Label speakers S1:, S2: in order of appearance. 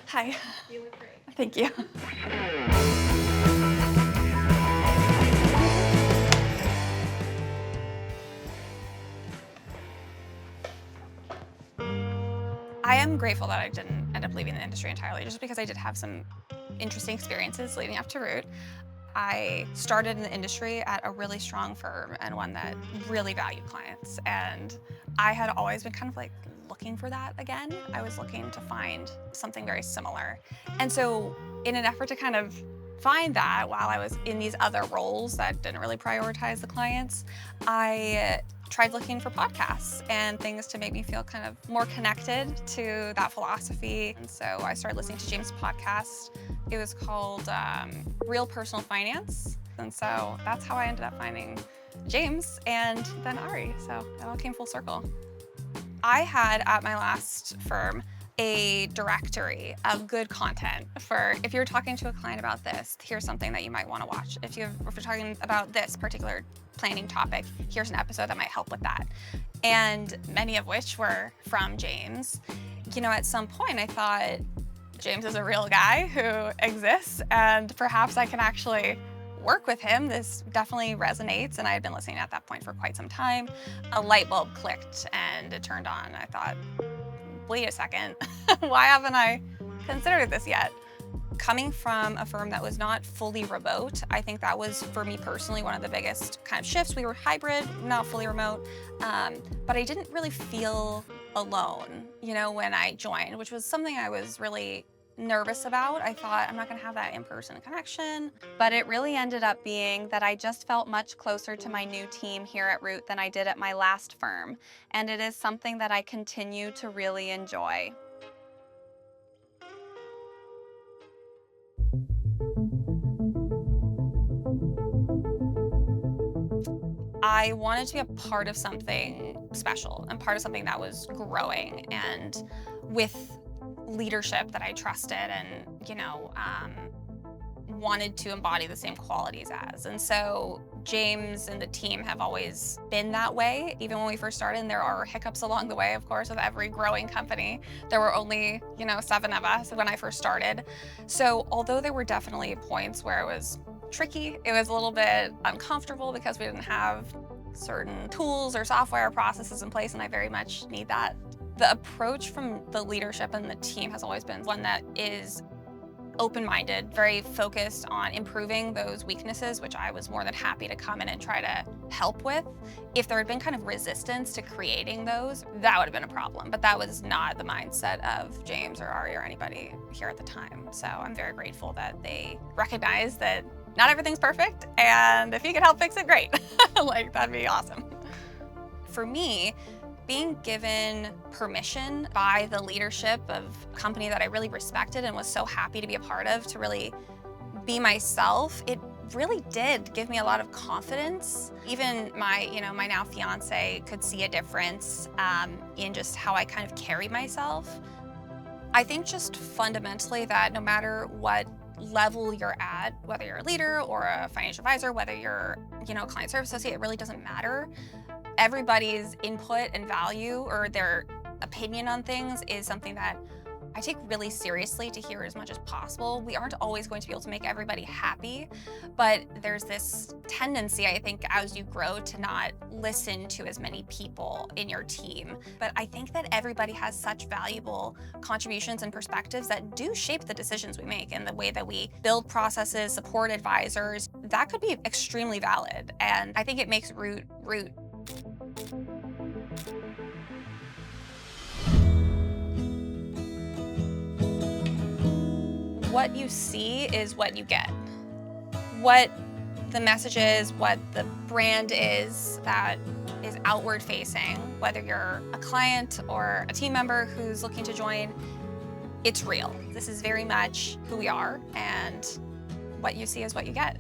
S1: Hi.
S2: You look great.
S1: Thank you. I am grateful that I didn't end up leaving the industry entirely, just because I did have some interesting experiences leading up to Root. I started in the industry at a really strong firm and one that really valued clients. And I had always been kind of like looking for that again. I was looking to find something very similar. And so in an effort to kind of find that while I was in these other roles that didn't really prioritize the clients, I tried looking for podcasts and things to make me feel kind of more connected to that philosophy. And so I started listening to James' podcast. It was called Real Personal Finance. And so that's how I ended up finding James and then Ari. So it all came full circle. I had at my last firm a directory of good content for if you're talking to a client about this, here's something that you might want to watch. If you're talking about this particular planning topic, here's an episode that might help with that. And many of which were from James. You know, at some point I thought, James is a real guy who exists and perhaps I can actually work with him. This definitely resonates, and I had been listening at that point for quite some time. A light bulb clicked and it turned on. I thought, wait a second, why haven't I considered this yet? Coming from a firm that was not fully remote, I think that was, for me personally, one of the biggest kind of shifts. We were hybrid, not fully remote, but I didn't really feel alone, you know, when I joined, which was something I was really nervous about. I thought, I'm not gonna have that in-person connection. But it really ended up being that I just felt much closer to my new team here at Root than I did at my last firm. And it is something that I continue to really enjoy. I wanted to be a part of something special and part of something that was growing and with leadership that I trusted and, you know, wanted to embody the same qualities as. And so James and the team have always been that way. Even when we first started, and there are hiccups along the way, of course, with every growing company. There were only, 7 of us when I first started. So although there were definitely points where it was tricky, it was a little bit uncomfortable because we didn't have certain tools or software processes in place, and I very much need that. The approach from the leadership and the team has always been one that is open-minded, very focused on improving those weaknesses, which I was more than happy to come in and try to help with. If there had been kind of resistance to creating those, that would have been a problem, but that was not the mindset of James or Ari or anybody here at the time. So I'm very grateful that they recognize that not everything's perfect, and if you could help fix it, great. Like, that'd be awesome. For me, being given permission by the leadership of a company that I really respected and was so happy to be a part of to really be myself, it really did give me a lot of confidence. Even my now fiance could see a difference in just how I kind of carry myself. I think just fundamentally that no matter what level you're at, whether you're a leader or a financial advisor, whether you're, a client service associate, it really doesn't matter. Everybody's input and value or their opinion on things is something that I take really seriously to hear as much as possible. We aren't always going to be able to make everybody happy, but there's this tendency, I think, as you grow to not listen to as many people in your team. But I think that everybody has such valuable contributions and perspectives that do shape the decisions we make and the way that we build processes, support advisors. That could be extremely valid. And I think it makes Root. What you see is what you get. What the message is, what the brand is that is outward facing, whether you're a client or a team member who's looking to join, it's real. This is very much who we are, and what you see is what you get.